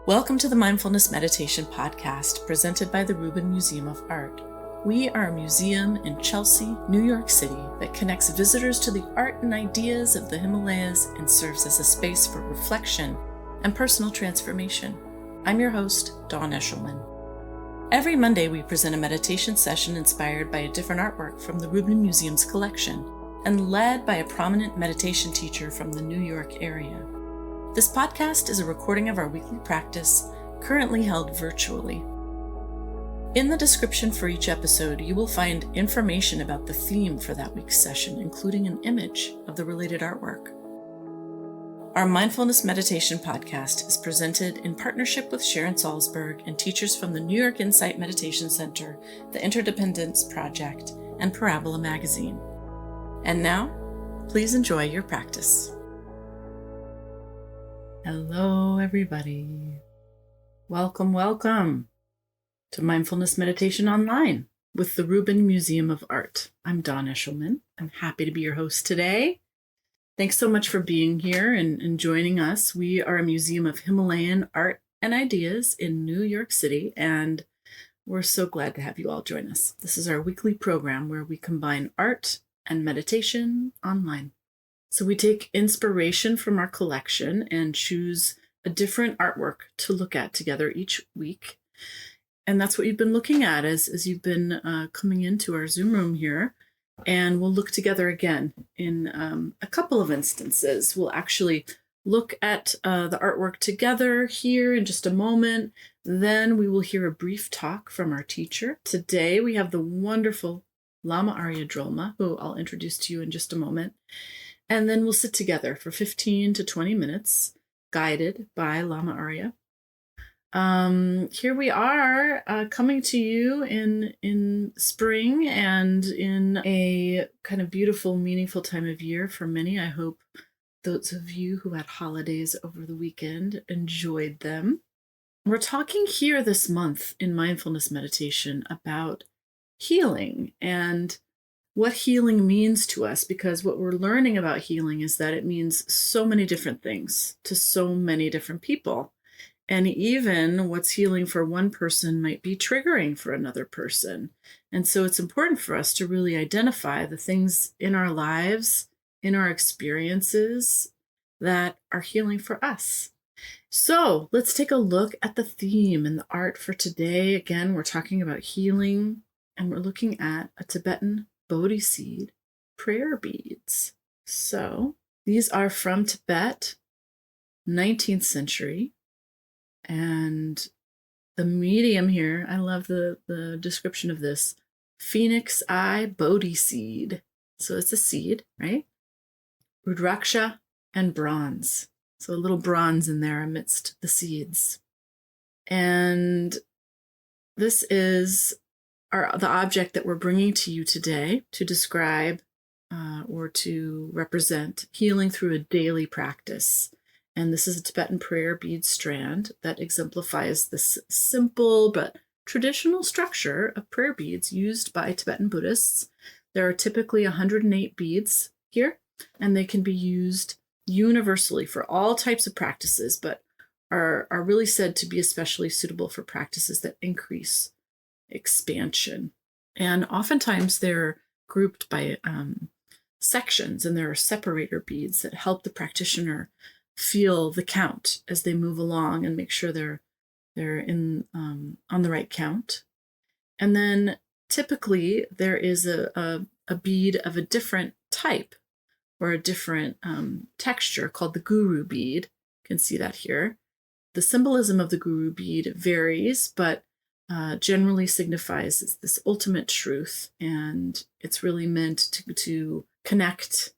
Welcome to the Mindfulness Meditation Podcast presented by the Rubin Museum of Art. We are a museum in Chelsea, New York City that connects visitors to the art and ideas of the Himalayas and serves as a space for reflection and personal transformation. I'm your host, Dawn Eshelman. Every Monday we present a meditation session inspired by a different artwork from the Rubin Museum's collection and led by a prominent meditation teacher from the New York area. This podcast is a recording of our weekly practice, currently held virtually. In the description for each episode, you will find information about the theme for that week's session, including an image of the related artwork. Our Mindfulness Meditation Podcast is presented in partnership with Sharon Salzberg and teachers from the New York Insight Meditation Center, the Interdependence Project, and Parabola Magazine. And now, please enjoy your practice. Hello, everybody. Welcome to Mindfulness Meditation Online with the Rubin Museum of Art. I'm Dawn Eshelman. I'm happy to be your host today. Thanks so much for being here and joining us. We are a museum of Himalayan art and ideas in New York City, and we're so glad to have you all join us. This is our weekly program where we combine art and meditation online. So we take inspiration from our collection and choose a different artwork to look at together each week. And that's what you've been looking at as you've been coming into our Zoom room here. And we'll look together again in a couple of instances. We'll actually look at the artwork together here in just a moment. Then we will hear a brief talk from our teacher. Today we have the wonderful Lama Aria Drolma, who I'll introduce to you in just a moment. And then we'll sit together for 15 to 20 minutes, guided by Lama Aria. Here we are coming to you in spring and in a kind of beautiful, meaningful time of year for many. I hope those of you who had holidays over the weekend enjoyed them. We're talking here this month in mindfulness meditation about healing and what healing means to us, because what we're learning about healing is that it means so many different things to so many different people. And even what's healing for one person might be triggering for another person. And so it's important for us to really identify the things in our lives, in our experiences that are healing for us. So let's take a look at the theme and the art for today. Again, we're talking about healing, and we're looking at a Tibetan Bodhiseed Prayer Beads. So these are from Tibet, 19th century. And the medium here, I love the description of this, Phoenix Eye Bodhiseed. So it's a seed, right? Rudraksha and bronze. So a little bronze in there amidst the seeds. And this is the object that we're bringing to you today to describe or to represent healing through a daily practice. And this is a Tibetan prayer bead strand that exemplifies this simple but traditional structure of prayer beads used by Tibetan Buddhists. There are typically 108 beads here, and they can be used universally for all types of practices, but are really said to be especially suitable for practices that increase expansion. And oftentimes they're grouped by sections, and there are separator beads that help the practitioner feel the count as they move along and make sure they're in on the right count. And then typically there is a bead of a different type or a different texture called the guru bead. You can see that here. The symbolism of the guru bead varies, but generally signifies this ultimate truth, and it's really meant to connect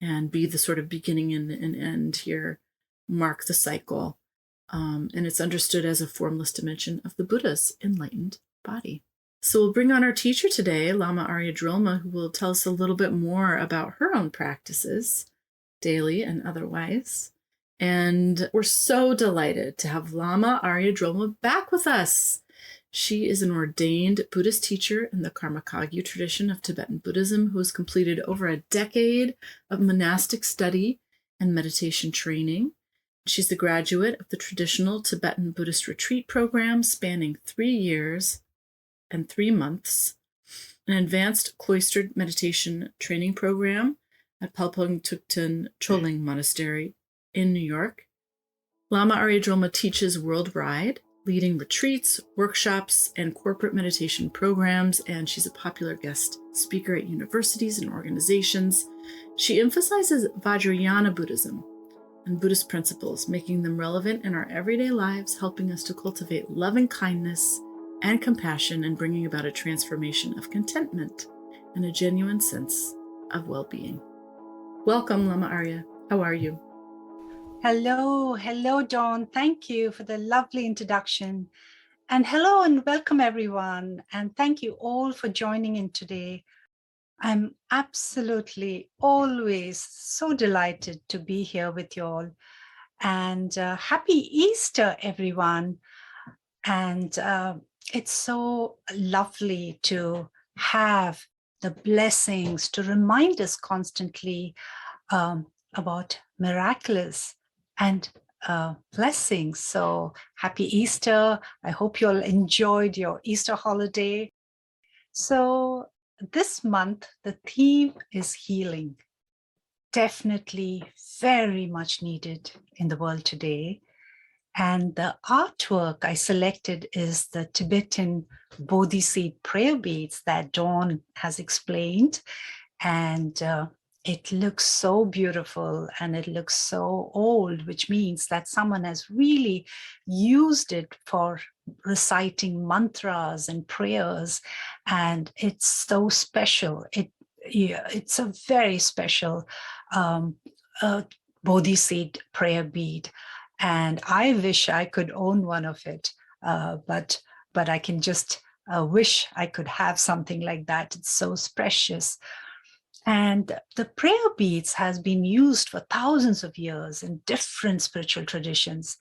and be the sort of beginning and end here, mark the cycle, and it's understood as a formless dimension of the Buddha's enlightened body. So we'll bring on our teacher today, Lama Aria Drolma, who will tell us a little bit more about her own practices, daily and otherwise. And we're so delighted to have Lama Aria Drolma back with us. She is an ordained Buddhist teacher in the Karmakagyu tradition of Tibetan Buddhism who has completed over a decade of monastic study and meditation training. She's the graduate of the traditional Tibetan Buddhist retreat program spanning 3 years and 3 months, an advanced cloistered meditation training program at Palpung Tukten Choling Monastery in New York. Lama Aria Droma teaches worldwide, leading retreats, workshops, and corporate meditation programs, and she's a popular guest speaker at universities and organizations. She emphasizes Vajrayana Buddhism and Buddhist principles, making them relevant in our everyday lives, helping us to cultivate loving kindness and compassion, and bringing about a transformation of contentment and a genuine sense of well-being. Welcome, Lama Aria. How are you? Hello, Dawn. Thank you for the lovely introduction. And hello and welcome, everyone. And thank you all for joining in today. I'm absolutely always so delighted to be here with you all. And happy Easter, everyone. And it's so lovely to have the blessings to remind us constantly about miraculous and blessings. So happy Easter. I hope you all enjoyed your Easter holiday. So this month, the theme is healing. Definitely very much needed in the world today. And the artwork I selected is the Tibetan Bodhiseed Prayer Beads that Dawn has explained. And it looks so beautiful and it looks so old, which means that someone has really used it for reciting mantras and prayers. And it's so special. It's a very special Bodhiseed prayer bead. And I wish I could own one of it, but I can just wish I could have something like that. It's so precious. And the prayer beads has been used for thousands of years in different spiritual traditions.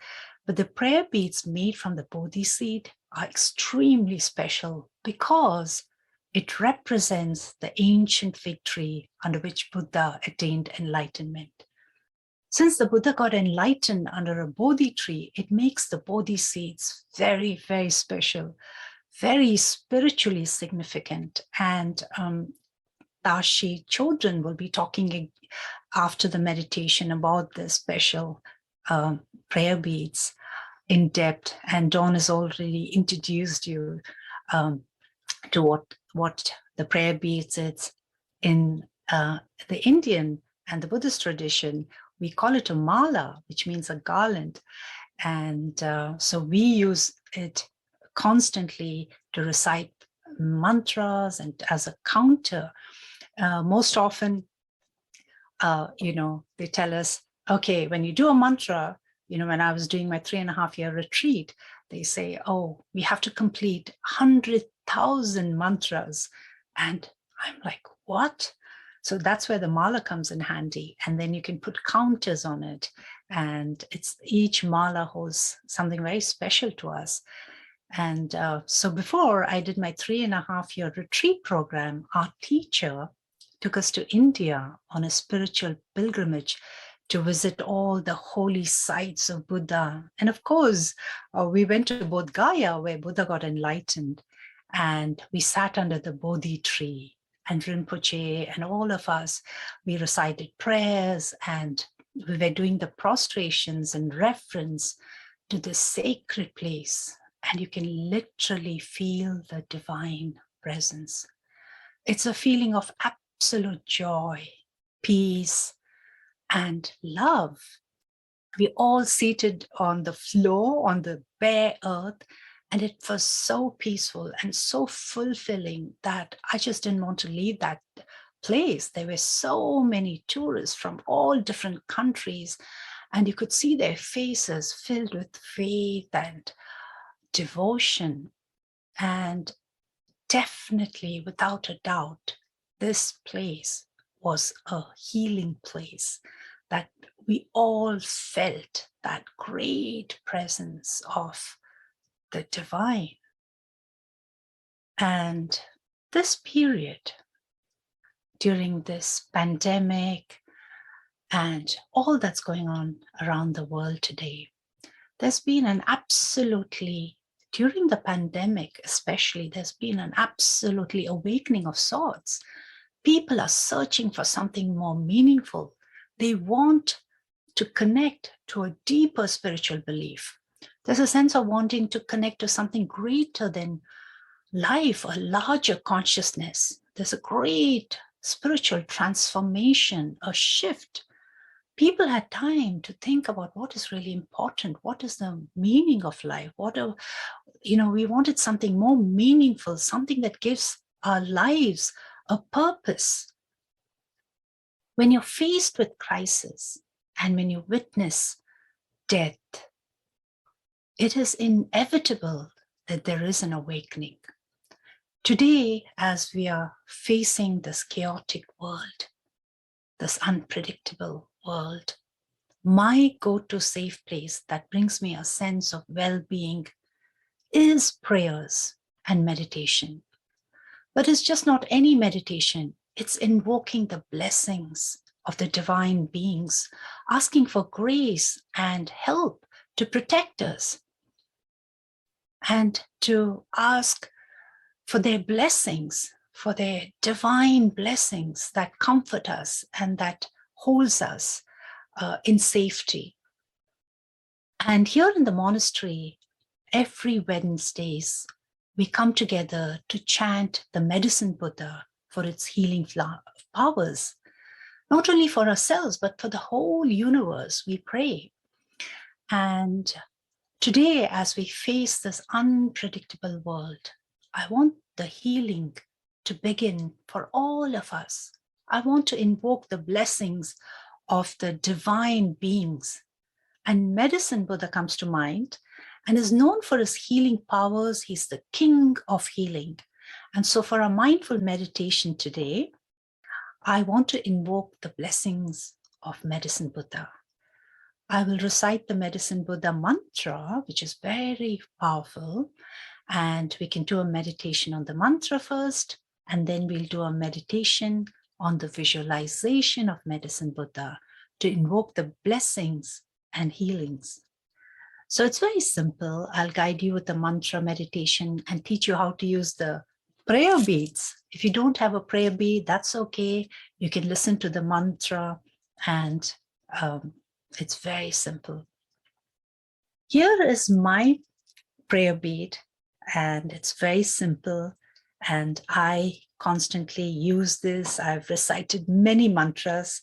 But the prayer beads made from the Bodhi seed are extremely special because it represents the ancient fig tree under which Buddha attained enlightenment. Since the Buddha got enlightened under a Bodhi tree, it makes the Bodhi seeds very, very special, very spiritually significant. And Tashi children will be talking after the meditation about the special prayer beads in depth. And Dawn has already introduced you to what the prayer beads is. In the Indian and the Buddhist tradition, we call it a mala, which means a garland. And so we use it constantly to recite mantras and as a counter. Most often, they tell us, okay, when you do a mantra, when I was doing my 3.5-year retreat, they say, oh, we have to complete 100,000 mantras. And I'm like, what? So that's where the mala comes in handy. And then you can put counters on it. And each mala holds something very special to us. And so before I did my 3.5-year retreat program, our teacher took us to India on a spiritual pilgrimage to visit all the holy sites of Buddha. And of course, we went to Bodh Gaya, where Buddha got enlightened. And we sat under the Bodhi tree. And Rinpoche and all of us, we recited prayers and we were doing the prostrations in reference to the sacred place. And you can literally feel the divine presence. It's a feeling of absolute joy, peace, and love. We all seated on the floor, on the bare earth, and it was so peaceful and so fulfilling that I just didn't want to leave that place. There were so many tourists from all different countries, and you could see their faces filled with faith and devotion. And definitely, without a doubt, this place was a healing place, that we all felt that great presence of the divine. And this period, during this pandemic and all that's going on around the world today. There's been an absolutely, during the pandemic especially, there's been an absolutely awakening of sorts. People are searching for something more meaningful. They want to connect to a deeper spiritual belief. There's a sense of wanting to connect to something greater than life, a larger consciousness. There's a great spiritual transformation, a shift. People had time to think about what is really important, what is the meaning of life, we wanted something more meaningful, something that gives our lives a purpose. When you're faced with crisis and when you witness death, it is inevitable that there is an awakening. Today, as we are facing this chaotic world, this unpredictable world, my go-to safe place that brings me a sense of well-being is prayers and meditation. But it's just not any meditation. It's invoking the blessings of the divine beings, asking for grace and help to protect us, and to ask for their blessings, for their divine blessings that comfort us and that holds us in safety. And here in the monastery, every Wednesdays, we come together to chant the Medicine Buddha for its healing powers, not only for ourselves, but for the whole universe. We pray. And today, as we face this unpredictable world, I want the healing to begin for all of us. I want to invoke the blessings of the divine beings. And Medicine Buddha comes to mind and is known for his healing powers. He's the king of healing. And so for our mindful meditation today, I want to invoke the blessings of Medicine Buddha. I will recite the Medicine Buddha mantra, which is very powerful. And we can do a meditation on the mantra first, and then we'll do a meditation on the visualization of Medicine Buddha to invoke the blessings and healings. So it's very simple. I'll guide you with the mantra meditation and teach you how to use the prayer beads. If you don't have a prayer bead, that's okay. You can listen to the mantra, and it's very simple. Here is my prayer bead, and it's very simple. And I constantly use this. I've recited many mantras.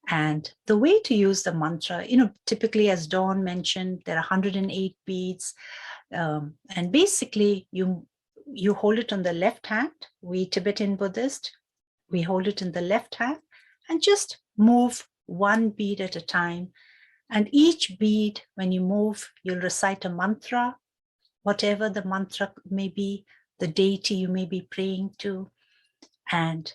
And the way to use the mantra, typically, as Dawn mentioned, there are 108 beads. And basically, you hold it on the left hand. We Tibetan Buddhist, we hold it in the left hand and just move one bead at a time. And each bead, when you move, you'll recite a mantra, whatever the mantra may be, the deity you may be praying to. And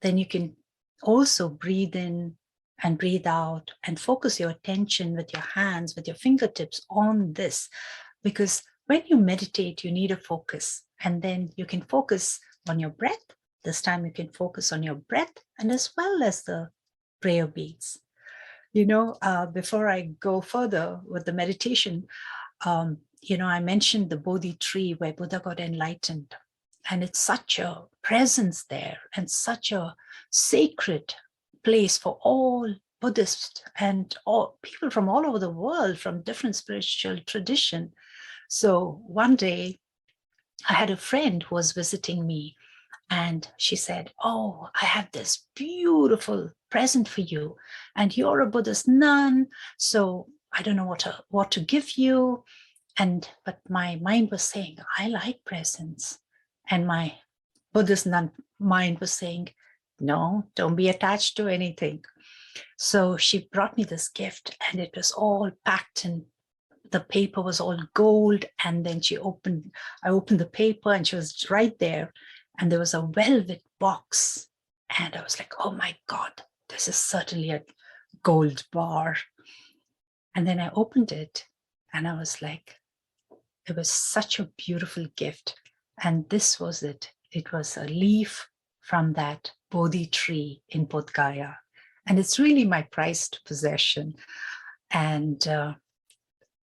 then you can also breathe in and breathe out and focus your attention with your hands, with your fingertips on this. Because when you meditate, you need a focus. And then you can focus on your breath. This time you can focus on your breath and as well as the prayer beads. Before I go further with the meditation, I mentioned the Bodhi tree where Buddha got enlightened. And it's such a presence there and such a sacred place for all Buddhists and all people from all over the world, from different spiritual tradition. So one day I had a friend who was visiting me, and she said, "Oh, I have this beautiful present for you, and you're a Buddhist nun, so I don't know what to give you." But my mind was saying, "I like presents." And my Buddhist nun mind was saying, "No, don't be attached to anything." So she brought me this gift, and it was all packed, and the paper was all gold. And then I opened the paper, and she was right there. And there was a velvet box. And I was like, "Oh my God, this is certainly a gold bar." And then I opened it, and I was like, it was such a beautiful gift. And this was it. It was a leaf from that Bodhi tree in Bodh Gaya. And it's really my prized possession. And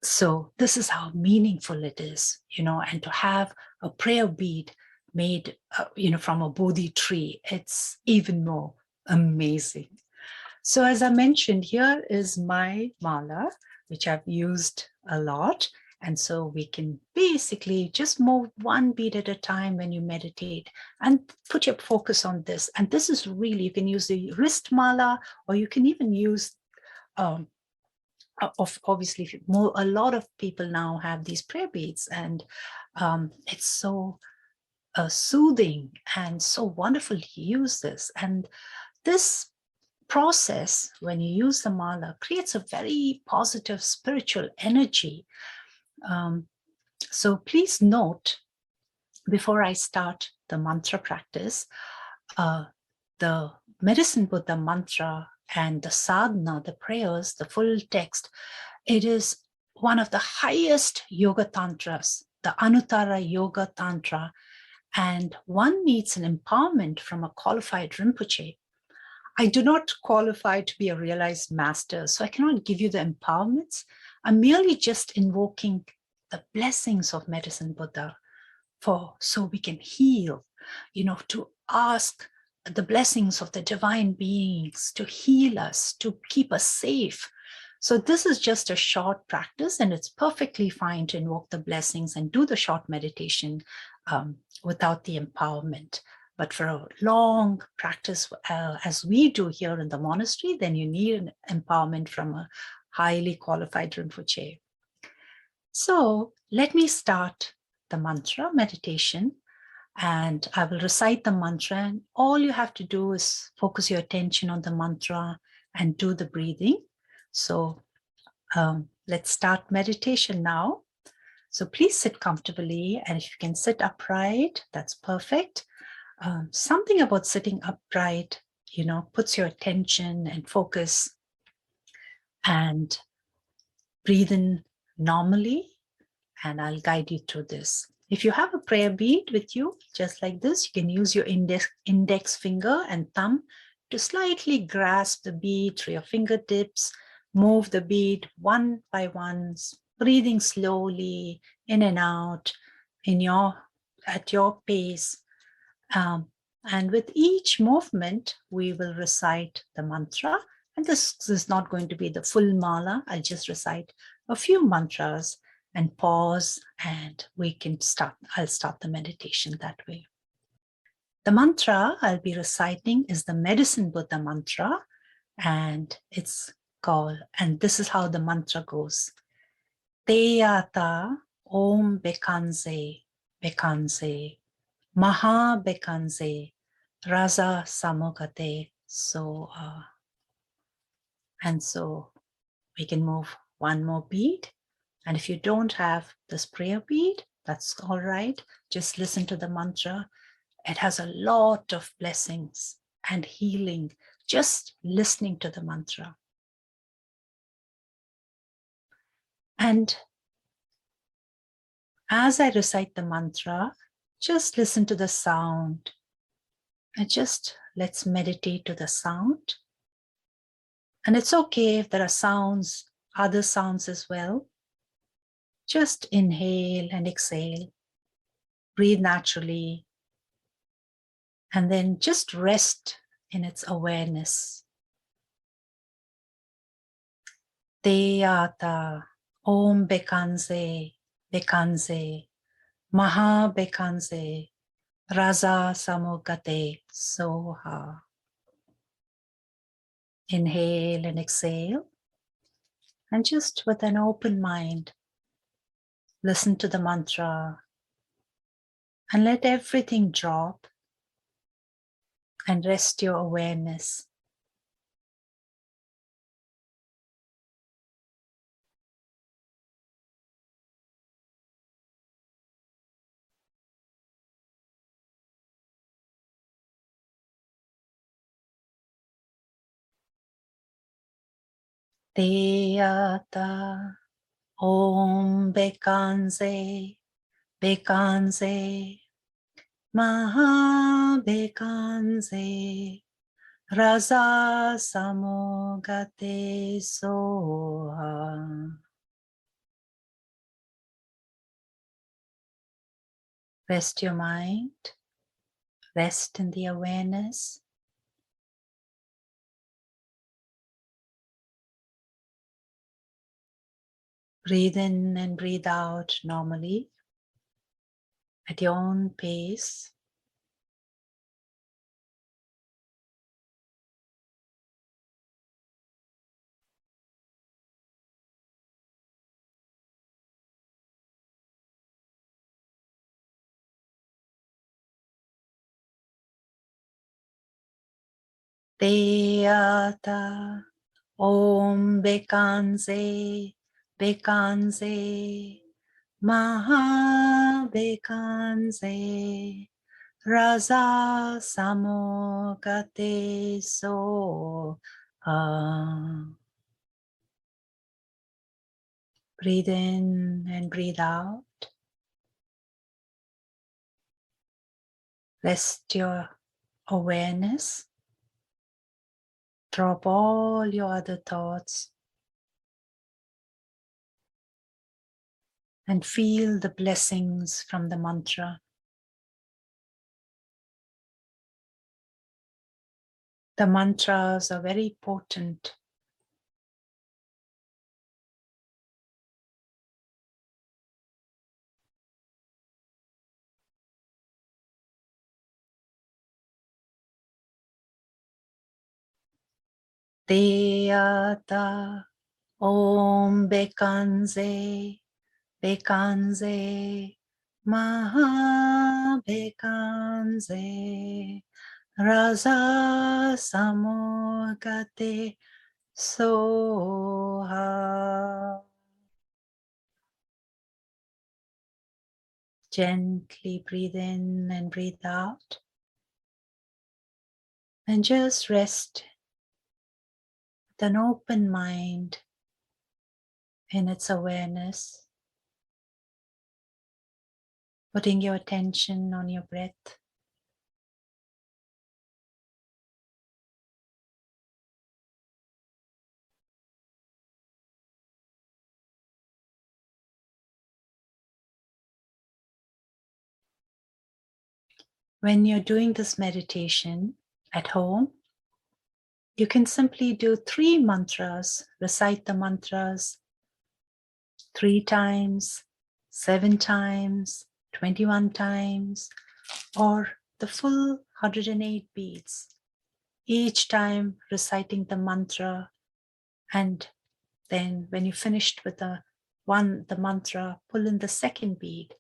so this is how meaningful it is, and to have a prayer bead made, from a Bodhi tree, it's even more amazing. So as I mentioned, here is my mala, which I've used a lot. And so we can basically just move one bead at a time when you meditate and put your focus on this. And this is really, you can use the wrist mala, or you can even use, obviously, a lot of people now have these prayer beads, and it's so soothing and so wonderful to use this. And this process, when you use the mala, creates a very positive spiritual energy. So please note, before I start the mantra practice, the Medicine Buddha mantra and the sadhana, the prayers, the full text, it is one of the highest yoga tantras, the Anuttara Yoga Tantra, and one needs an empowerment from a qualified Rinpoche. I do not qualify to be a realized master, so I cannot give you the empowerments. I'm merely just invoking the blessings of Medicine Buddha so we can heal, to ask the blessings of the divine beings to heal us, to keep us safe. So this is just a short practice, and it's perfectly fine to invoke the blessings and do the short meditation without the empowerment. But for a long practice, as we do here in the monastery, then you need an empowerment from a highly qualified Rinpoche. So let me start the mantra meditation, and I will recite the mantra, and all you have to do is focus your attention on the mantra and do the breathing. So let's start meditation now. So please sit comfortably, and if you can sit upright, that's perfect. Something about sitting upright, puts your attention and focus, and breathe in normally, and I'll guide you through this. If you have a prayer bead with you, just like this, you can use your index finger and thumb to slightly grasp the bead through your fingertips, move the bead one by one, breathing slowly in and out at your pace. And with each movement, we will recite the mantra. And this is not going to be the full mala. I'll just recite a few mantras and pause, and I'll start the meditation that way. The mantra I'll be reciting is the Medicine Buddha mantra, and and this is how the mantra goes. Teyata Om Bekanze, Bekanze, Maha Bekanze, Raza Samogate Soha. And so we can move one more bead. And if you don't have this prayer bead, that's all right. Just listen to the mantra. It has a lot of blessings and healing, just listening to the mantra. And as I recite the mantra, just listen to the sound. And let's meditate to the sound. And it's okay if there are other sounds as well. Just inhale and exhale. Breathe naturally. And then just rest in its awareness. Teyata Om Bekanze, Bekanze, Maha Bekanze, Raza Samogate Soha. Inhale and exhale. And just with an open mind, listen to the mantra and let everything drop and rest your awareness. Teyata Om Bekanze, Bekanze, Maha Bekanze, Rasa samogate soha. Rest your mind, rest in the awareness. Breathe in and breathe out normally at your own pace. Deyata Om Bekanze Bekanze Maha Bekanze Raza Samogate So. Breathe in and breathe out. Rest your awareness. Drop all your other thoughts and feel the blessings from the mantra. The mantras are very potent. Deyata Om Bekanze Bekanze Maha Bekanze Raza Samogate Soha. Gently breathe in and breathe out. And just rest with an open mind in its awareness, putting your attention on your breath. When you're doing this meditation at home, you can simply do 3 mantras, recite the mantras 3 times, 7 times, 21 times, or the full 108 beads, each time reciting the mantra. And then when you finished with the mantra, pull in the second bead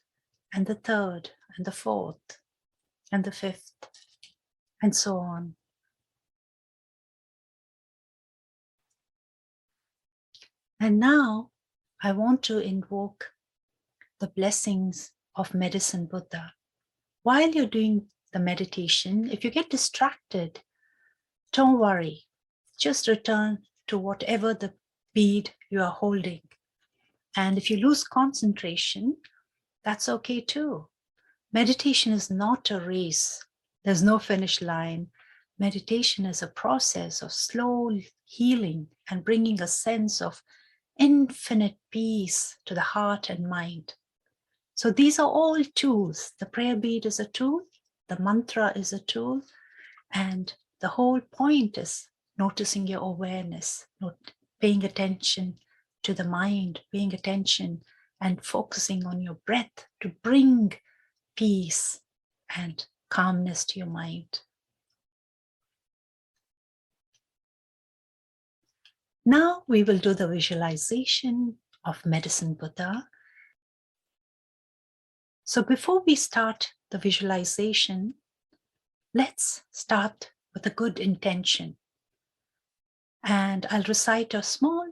and the third and the fourth and the fifth, and so on. And now I want to invoke the blessings of Medicine Buddha. While you're doing the meditation, if you get distracted, don't worry. Just return to whatever the bead you are holding. And if you lose concentration, that's okay too. Meditation is not a race. There's no finish line. Meditation is a process of slow healing and bringing a sense of infinite peace to the heart and mind. So these are all tools. The prayer bead is a tool. The mantra is a tool. And the whole point is noticing your awareness, paying attention to the mind, paying attention and focusing on your breath to bring peace and calmness to your mind. Now we will do the visualization of Medicine Buddha. So before we start the visualization, let's start with a good intention. And I'll recite a small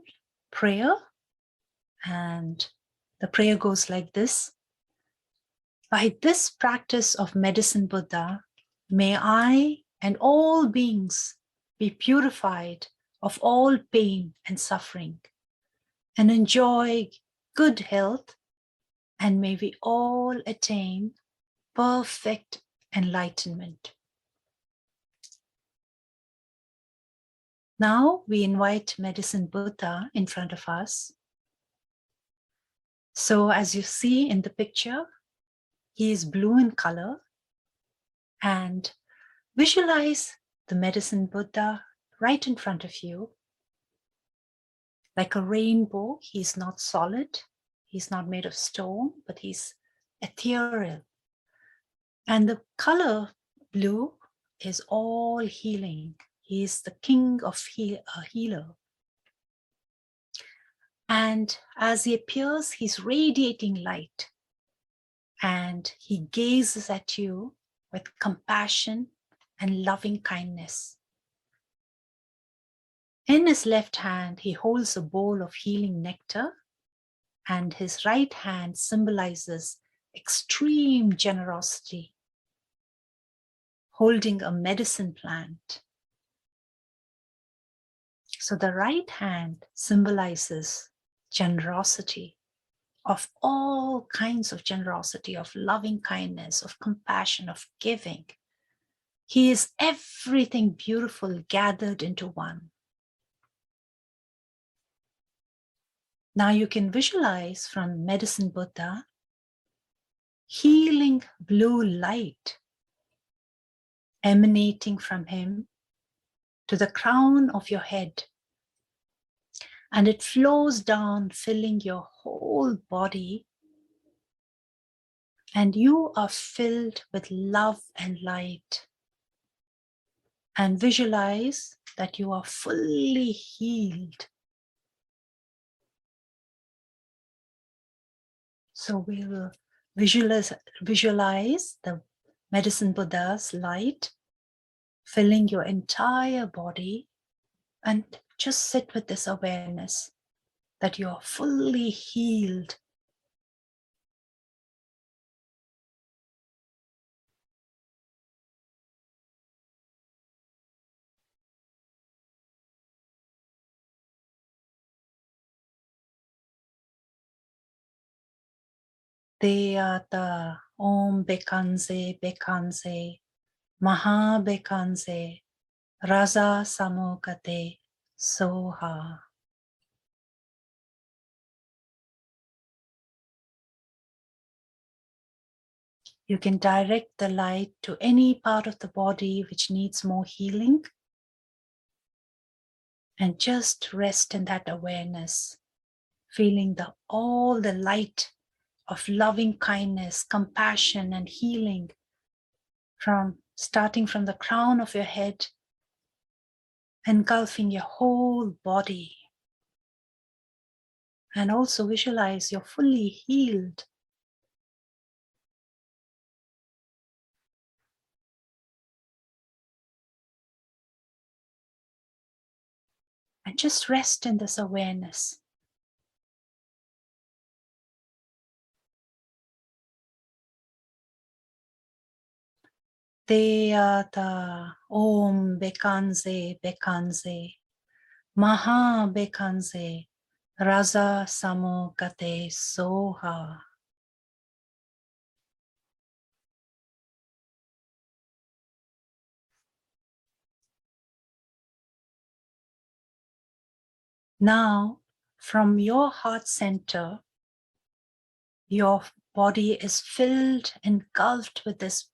prayer, and the prayer goes like this. By this practice of Medicine Buddha, may I and all beings be purified of all pain and suffering and enjoy good health, and may we all attain perfect enlightenment. Now we invite Medicine Buddha in front of us. So as you see in the picture, he is blue in color, and visualize the Medicine Buddha right in front of you. Like a rainbow, he's not solid, he's not made of stone, but he's ethereal. And the color blue is all healing. He is the king of healer. And as he appears, he's radiating light. And he gazes at you with compassion and loving kindness. In his left hand, he holds a bowl of healing nectar, and his right hand symbolizes extreme generosity, holding a medicine plant. So the right hand symbolizes generosity, of all kinds of generosity, of loving kindness, of compassion, of giving. He is everything beautiful gathered into one. Now you can visualize from Medicine Buddha healing blue light emanating from him to the crown of your head. And it flows down, filling your whole body. And you are filled with love and light. And visualize that you are fully healed. So we will visualize the Medicine Buddha's light filling your entire body, and just sit with this awareness that you are fully healed. Deyata Om Bekanze Bekanze Maha Bekanze Raza Samokate Soha. You can direct the light to any part of the body which needs more healing, and just rest in that awareness, feeling all the light of loving kindness, compassion, and healing starting from the crown of your head, engulfing your whole body. And also visualize you're fully healed. And just rest in this awareness. Deyata Om Bekanze Bekanze Maha Bekanze Raza Samokate Soha. Now, from your heart center, your body is filled, engulfed with this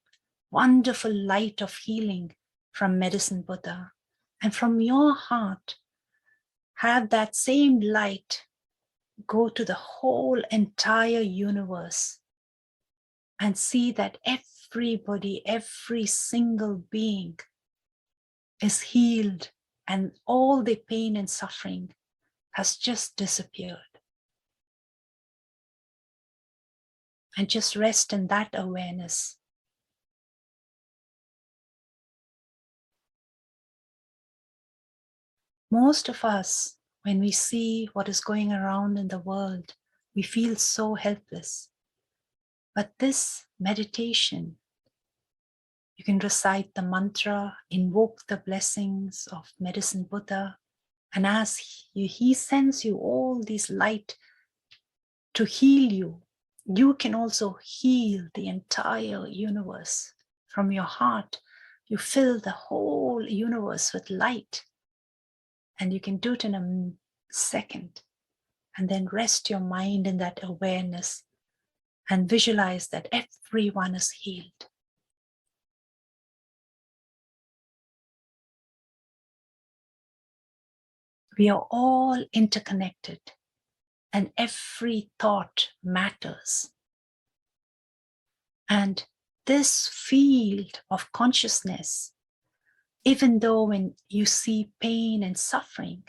wonderful light of healing from Medicine Buddha. And from your heart, have that same light go to the whole entire universe and see that everybody, every single being is healed, and all the pain and suffering has just disappeared. And just rest in that awareness. Most of us, when we see what is going around in the world, we feel so helpless. But this meditation, you can recite the mantra, invoke the blessings of Medicine Buddha, and as he sends you all these light to heal you, you can also heal the entire universe. From your heart, you fill the whole universe with light. And you can do it in a second. And then rest your mind in that awareness and visualize that everyone is healed. We are all interconnected, and every thought matters. And this field of consciousness, even though when you see pain and suffering,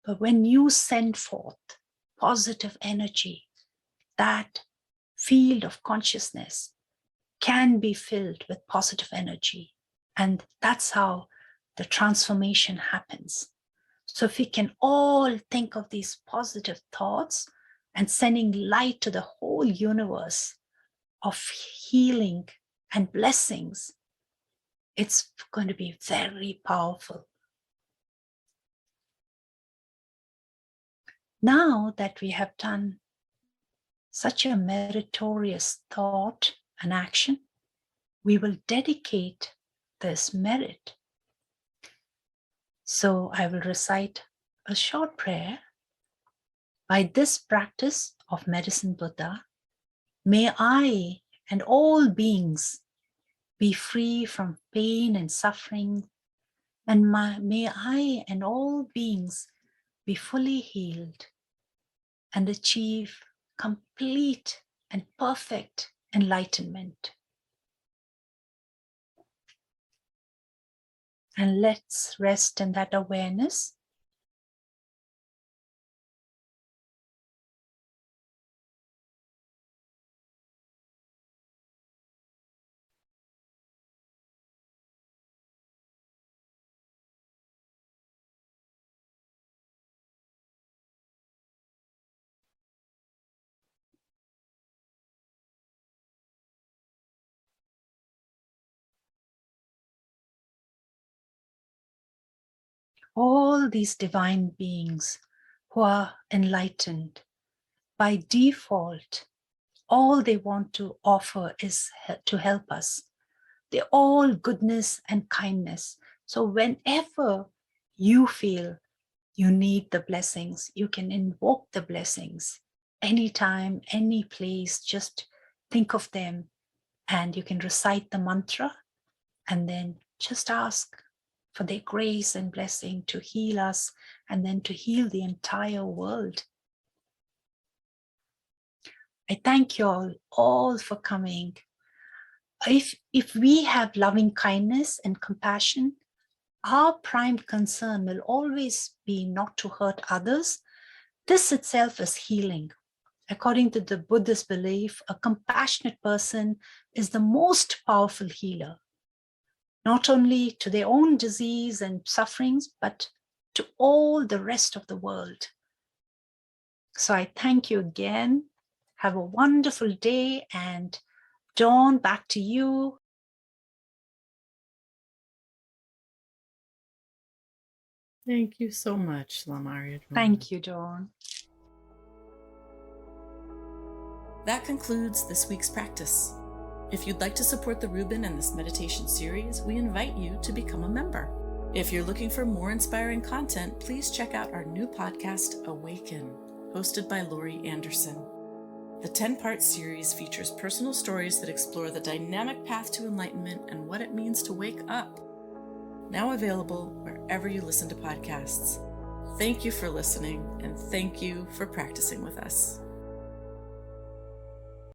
but when you send forth positive energy, that field of consciousness can be filled with positive energy. And that's how the transformation happens. So if we can all think of these positive thoughts and sending light to the whole universe of healing and blessings, it's going to be very powerful. Now that we have done such a meritorious thought and action, we will dedicate this merit. So I will recite a short prayer. By this practice of Medicine Buddha, may I and all beings be free from pain and suffering, and may I and all beings be fully healed and achieve complete and perfect enlightenment. And let's rest in that awareness. All these divine beings who are enlightened, by default, all they want to offer is to help us. They're all goodness and kindness. So whenever you feel you need the blessings, you can invoke the blessings anytime, any place. Just think of them and you can recite the mantra and then just ask for their grace and blessing to heal us and then to heal the entire world. I thank you all for coming. If we have loving kindness and compassion, our prime concern will always be not to hurt others. This itself is healing. According to the Buddhist belief, a compassionate person is the most powerful healer, not only to their own disease and sufferings, but to all the rest of the world. So I thank you again. Have a wonderful day, and Dawn, back to you. Thank you so much, Lama Aria. Thank you, Dawn. That concludes this week's practice. If you'd like to support the Rubin and this meditation series, we invite you to become a member. If you're looking for more inspiring content, please check out our new podcast, Awaken, hosted by Laurie Anderson. The 10-part series features personal stories that explore the dynamic path to enlightenment and what it means to wake up. Now available wherever you listen to podcasts. Thank you for listening, and thank you for practicing with us.